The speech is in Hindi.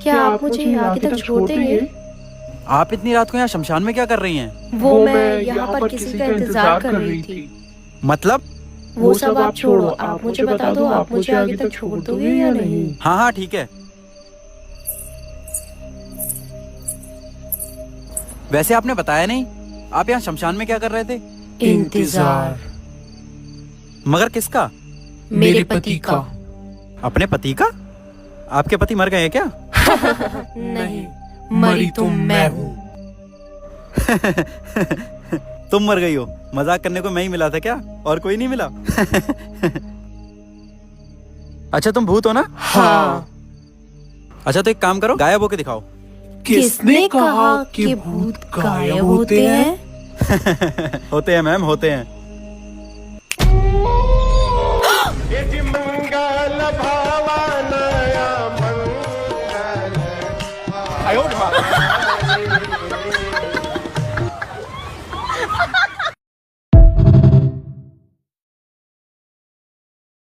क्या आप मुझे आगे तक छोड़ देंगे? आप इतनी रात को यहाँ शमशान में क्या कर रही हैं? वो मैं यहाँ पर किसी का इंतजार कर रही थी। मतलब? वो सब आप छोड़ो, आप मुझे बता दो, आप मुझे आगे तक छोड़ दोगे या नहीं? हाँ हाँ ठीक है। वैसे आपने बताया नहीं, आप यहाँ शमशान में क्या कर रहे थे? इंतजार। मगर किसका? मेरे पति का। अपने पति का? आपके पति मर गए हैं क्या? नहीं, मरी तो मैं हूँ। तुम मर गई हो? मजाक करने को मैं ही मिला था क्या, और कोई नहीं मिला? अच्छा तुम भूत हो ना? हाँ। अच्छा तो एक काम करो, गायब होके दिखाओ। किसने कहा कि भूत गायब होते हैं? होते हैं मैम, होते हैं। मंगल भावनया मंगल